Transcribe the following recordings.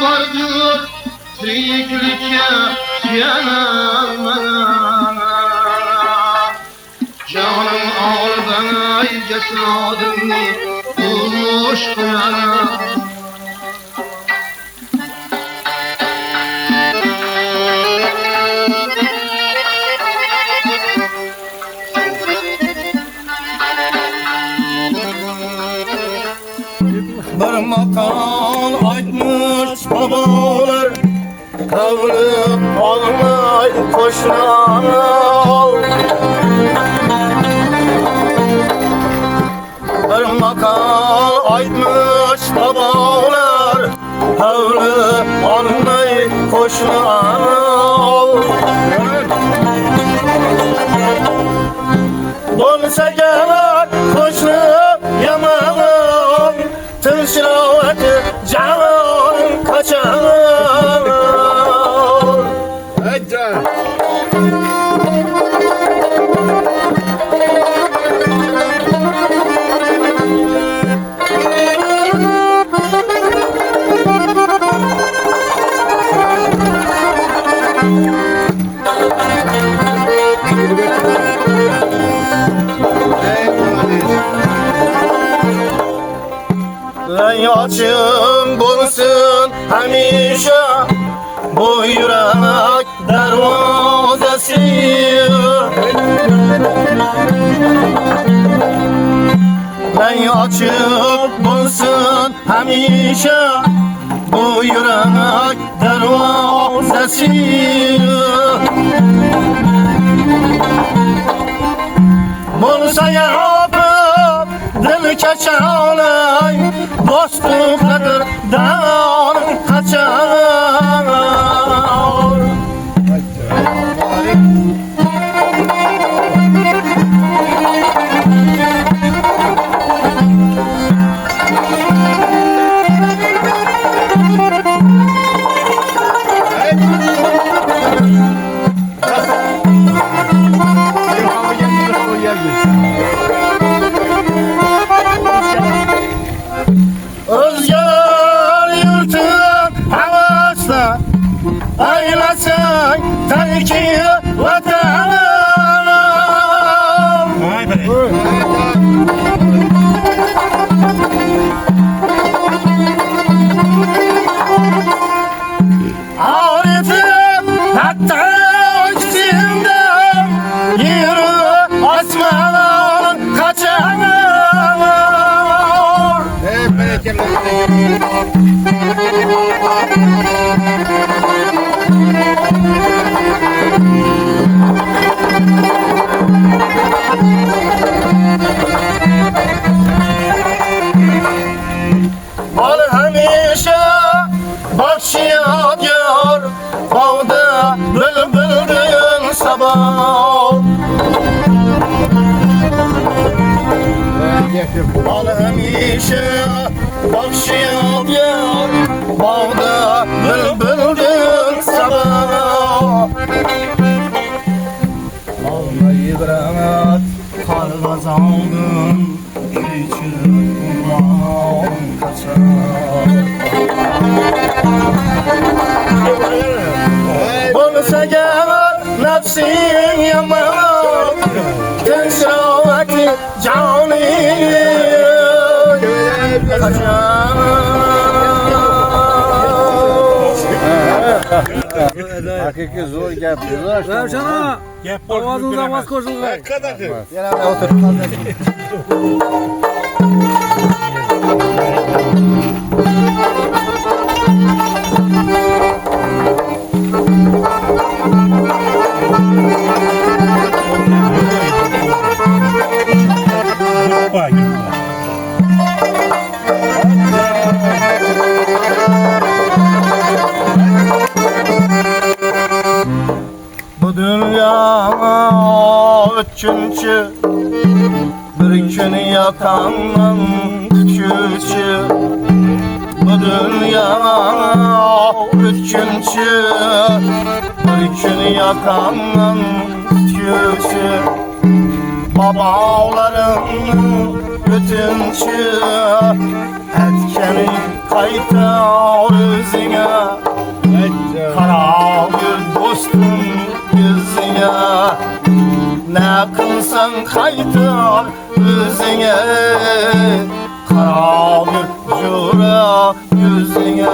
vardır tiriklikka suyanamana. Canım ağırdan ay cesadımni bulmuş kıyana. Bir makal aytmış babalar, kavlib olmay qo'shni ol. Bir makal aytmış babalar, kavlib olmay qo'shni ol. Bo'lsa gerek qo'shni yomon, tinchlikka jon qochar. Açım bulsun hamisha bu yürek darvozasi. Ben açıp bulsun hamisha bu yürek darvozasi. Bulsa yapıp dil kaçanay, dostluklardır dağın kaçar. Özgür yurtun havasına aylasın terki vatanı. Ağrıdım hatta içimde yürü asmanın kaçanı. Ol hamisha bakşiyat yor, bağda bülbüldün sabah. Ol hamisha bakşiyat yor, bağda bülbüldün sabah. Olmayı bırak kalbazanın küçük ulan kaçar. Olsa gerek nefsin yaman, tinchlikka joni kaçar. Haqiqiy zo'r gap. Ravshana, ovozingizdan voz qo'shilgan. Yana o'tir. Bu dünya üçüncü bir gün yakanın küçücü. Bu dünya üçüncü bir gün yakanın küçücü. Babaların bütüncü etkeni kaytar özüne. kaytar özüne Kara bir cura yüzüne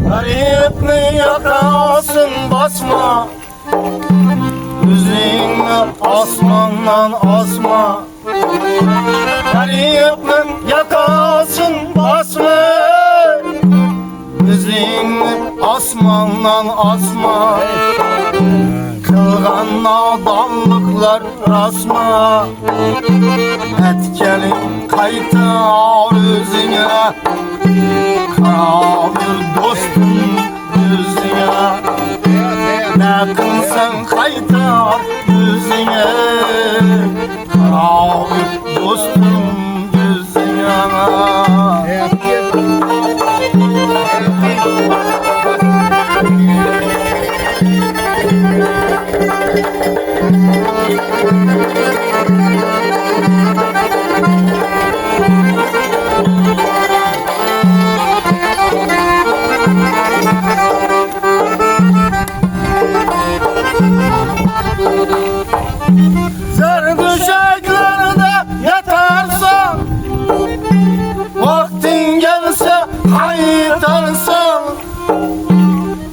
Garipni yakasın basma Üzüğünü asmandan asma Garipni yakasın basma Üzüğünü asmandan asma Kılgan nadanlıklar rasma Etkelin kaytar özüne Kara bir dostum yüzüne Ne kılsan kaytar yüzüne Kara bir dostum yüzüne Zerdüşeklerde yatarsan Vaktin gelse haytarsan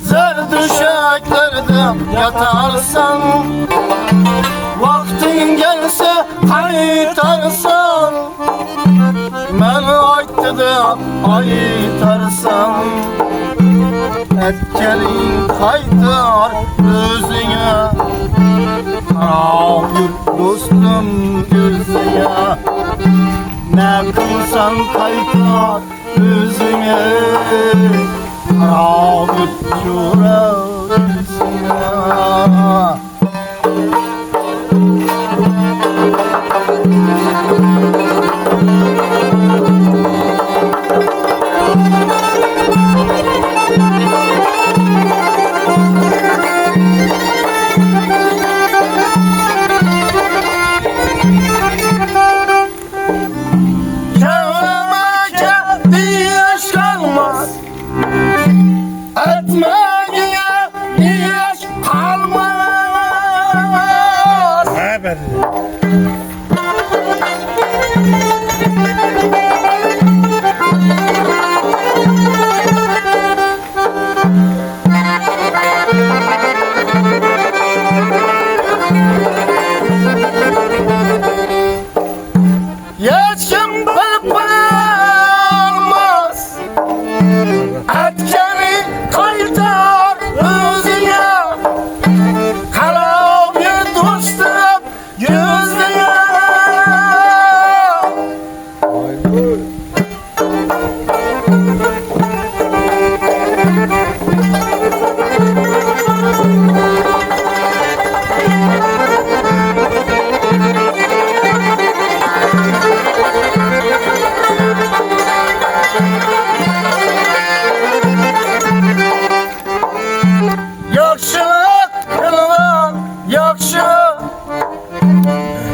Zerdüşeklerde yatarsan Vaktin gelse haytarsan Ben ayttıda aytarsan Etkelin kaytar özüne Kara bir dostum gözüne Ne kılsan kaytar özüne Kara bir cura gözüne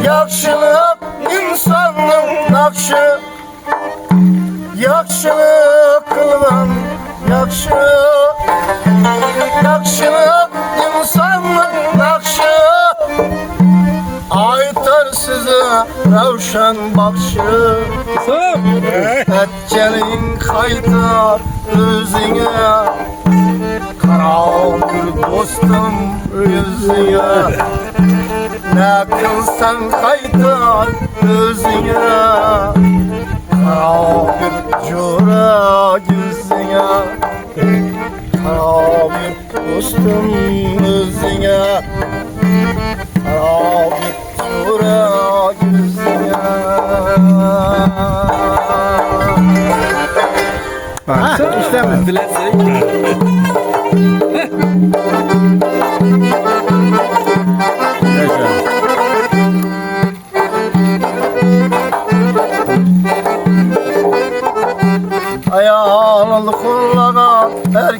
Yakşılık insanın nakşı Yakşılık kılgan Yakşılık insanın nakşı Aytar size ravşan bakşı Etkelin kaytar özüne Kara bir dostum yüzüne Ne kılsan kaytar özüne Kara bir cura yüzüne Kara bir dostum özüne Kara bir cura yüzüne İşte mi?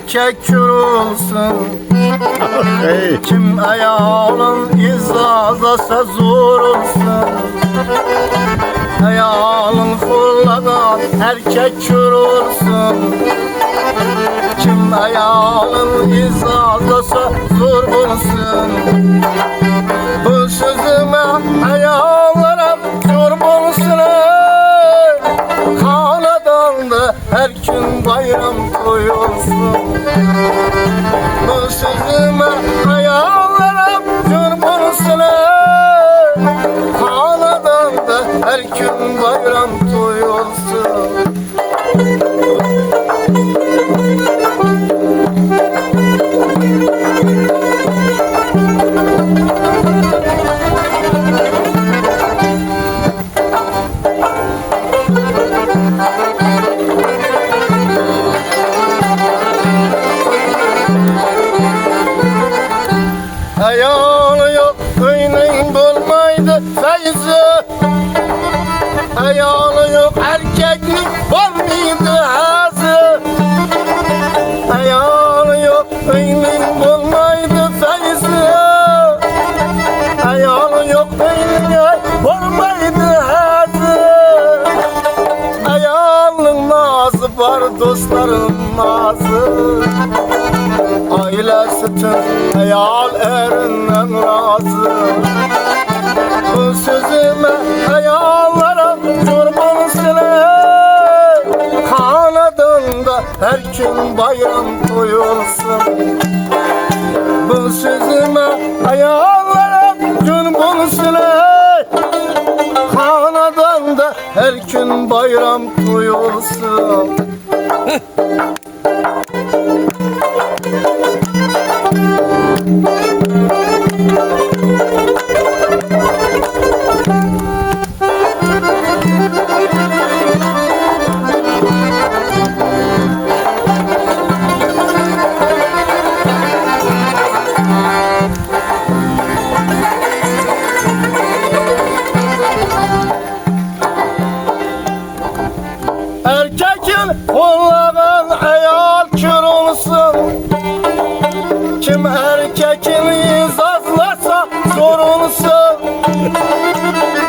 erkek kör olsun. Hey. Kim ayağının izazasa zor olsun. Ayağının fırladan erkek kör olsun. Kim ayağının izazasa zor olsun. Bu sözüme ayağlarım zor olsun. Kanadanda her gün bayram koyulsun. Bu sözüme ayağlarım zor olsun. Kanadanda her gün bayram koyulsun. Ayağını yok kıyının bulmaydı feyzi. Ayağını yok erkeklik olmaydı hazı. Ayağını yok kıyının bulmaydı feyzi. Ayağını yok kıyının bulmaydı hazı. Ayağının nazı var dostların nazı. Ailesi tüm hayal erinden razı. Bu sözüme hayallara kurban sile. Kanadında her gün bayram koyulsun. Bu sözüme hayallara kurban sile. Kanadında her gün bayram koyulsun. Erkekin kollanan ayal kör olsun. Kim erkekin izazlasa zor olsun.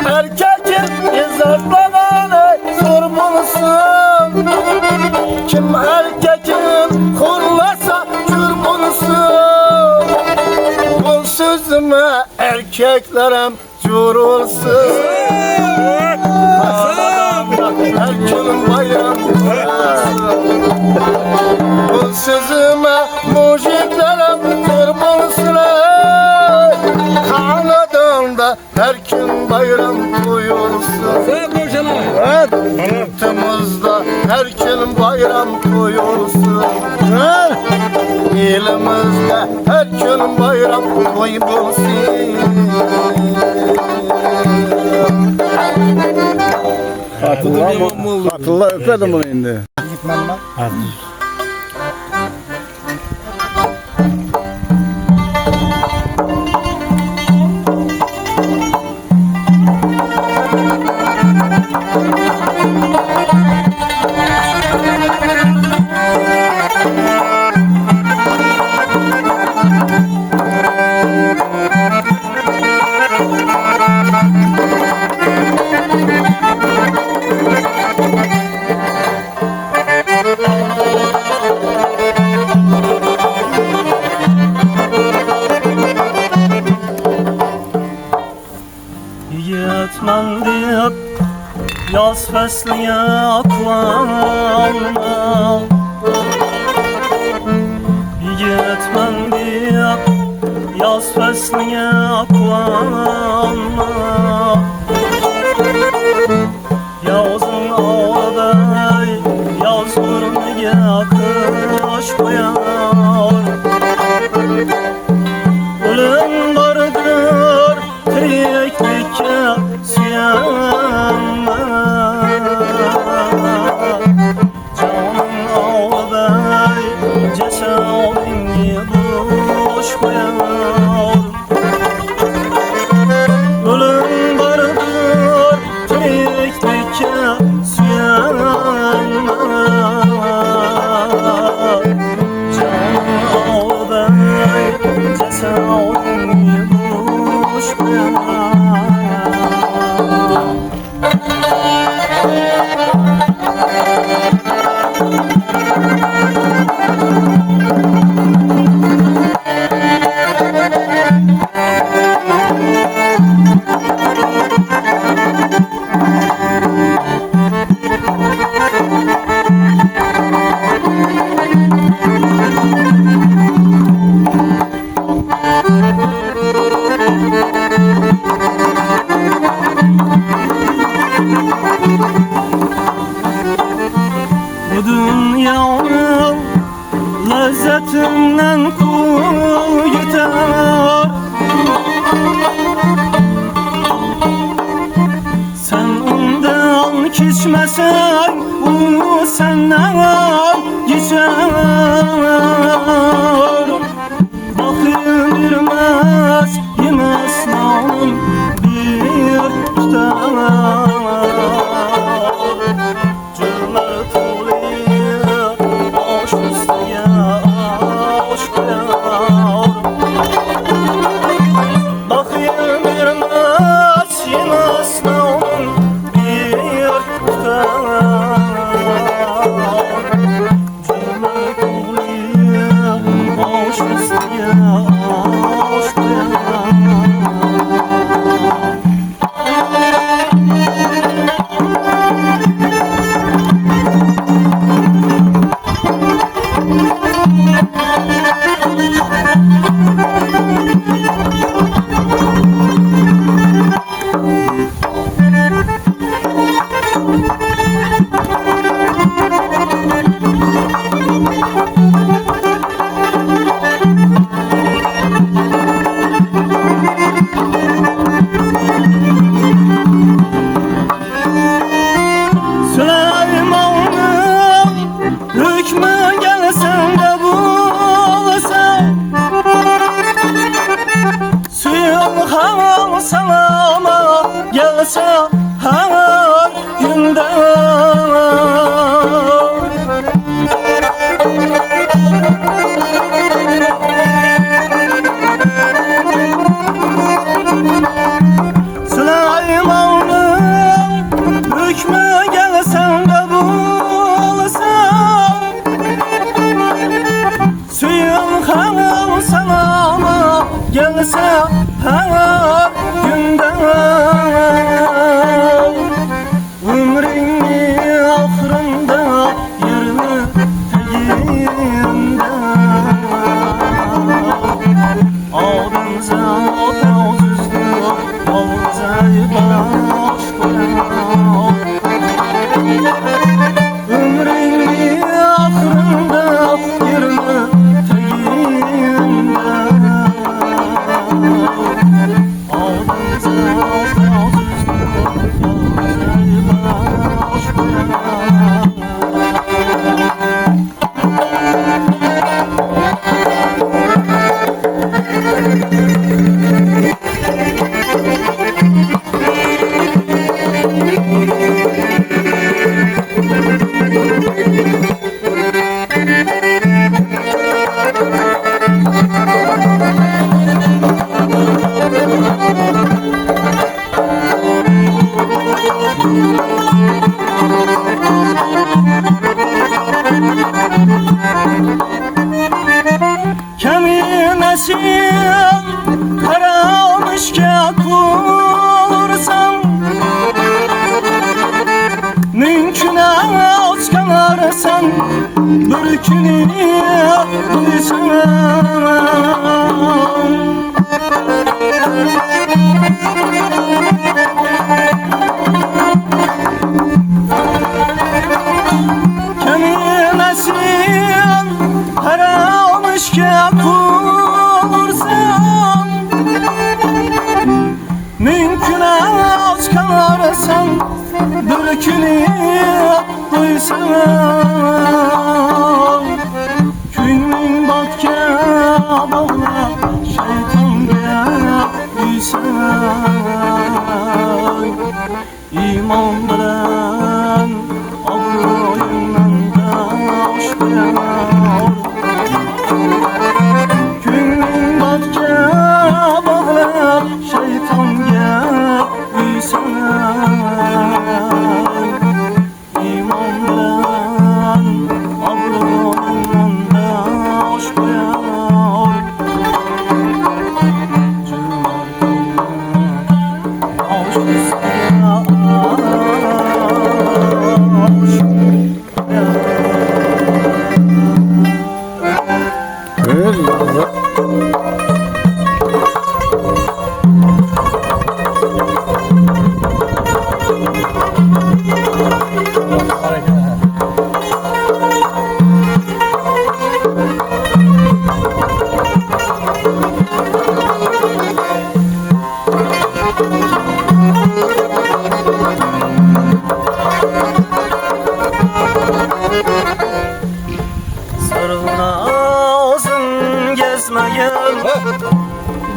Erkekin izazlanan zor olsun. Kim erkekin kollasa kör olsun. Bu sözüme erkeklerim kör olsun. Her gün bayram bu sözüme mujiklerim kurban sürer. Kanadında her gün bayram koyulsun. Evet. Yurtumuzda her gün bayram koyulsun. Elimizde her gün bayram koyulsun. Hatırla öpedim bunu indi. Yetmem deyip yaz fesline aklanma. Yetmem deyip yaz fesline aklanma. Yazın ağabey yaz kurmuya kış koyar. Ölüm vardır tiriklikке süyenme. Canım ağabey cesedini boş koyar. Ölüm vardır tiriklikke süyenme. cesedini boş koyar. Bu dünyanın lezzetinden kul yeter. Sen ondan geçmesen o senden geçer. Bakır bilmez yemez nam bir tutar. Salama gelse her günde. Süleyman'ın hükmü gelsen de bulsan, suyun hanım salama gelse her günde. Ömrünün ahırında yerini teyinde. Ağzınıza otağı düzdü, ağzınıza baş koyar. Ömrünün ahırında yerini teyinde. Keminesi karamışken kursan, mümkün az kalarsan bir günü duysan. Keminesi karamışken kursan, mümkün az kalarsan bir günü duysan. Günün batke bağla şeytan duysan. İman bilen obro'yundan daş koyar. Günün batke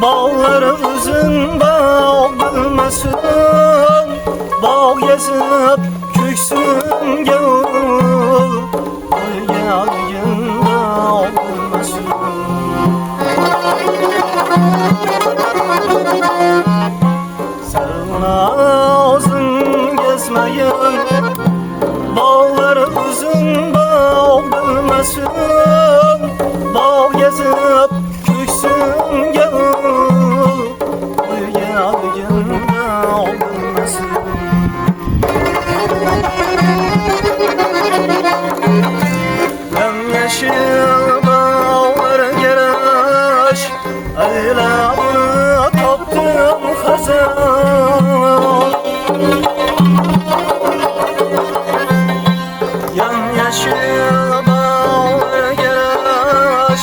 Bağları uzun bağ bilmesin, bağ gezip köksün gavul, gelgin bağ bilmesin. Sarına uzun gezmeyin, bağları uzun bağ bilmesin, bağ gezip köksün gavul, gelgin bağ bilmesin. Yeşil bağlar geraş, aylamını taptım hazan. Yeşil bağlar geraş,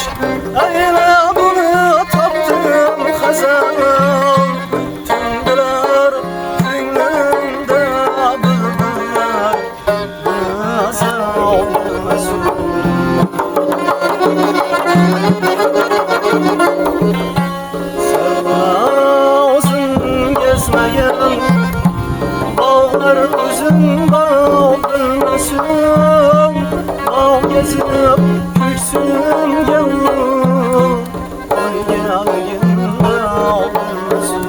aylamını taptım hazan. Tündüler tüynümde bülbüller, hazan olmasın. Uzun gezmeyen bağlar uzun bağ bilmesin, bağ gezip köksün gavul, gelgin bağ bilmesin.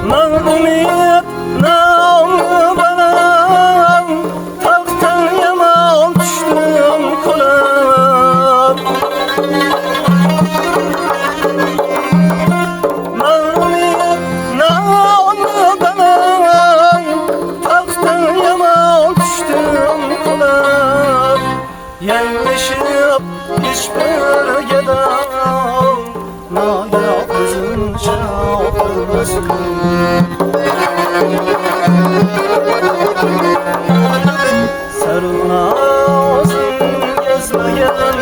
Mağdumiyet namı bana, tahttan yaman düştüm kula. Mağdumiyet namı bana, tahttan yaman düştüm kula. Yerleşip hiçbir gedam, naya kızın çağırmasın. Sarına uzun gezmeyen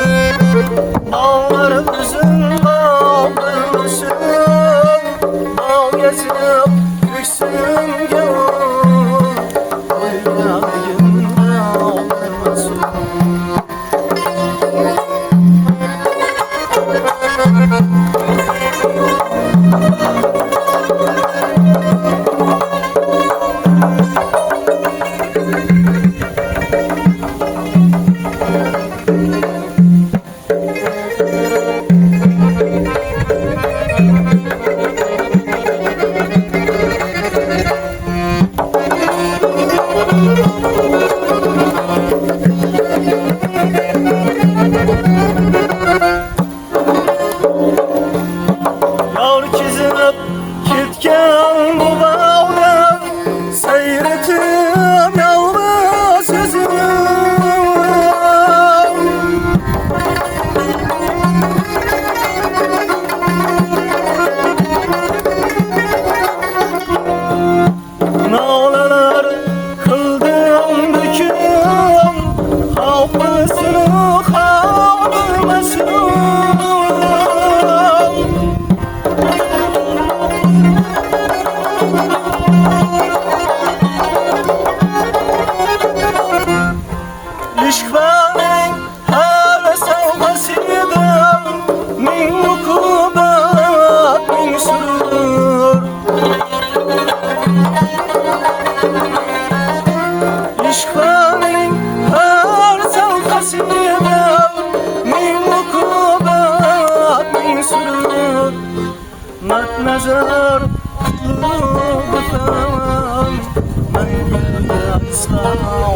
bağlar uzun bağ bilmesin, bağ gezip köksün gavul, gelgin bağ bilmesin. Yar çizip gitken bu bağda, seyretim yalnız yüzünü. Nağlalar kıldım döküm, hafızını kalmasın. İşk benim her sevdasıydım, min ukubet min sürur. İşk benim her sevdasıydım, min ukubet min sürur. Mert nazar kılıbıtan, men gül yapsam.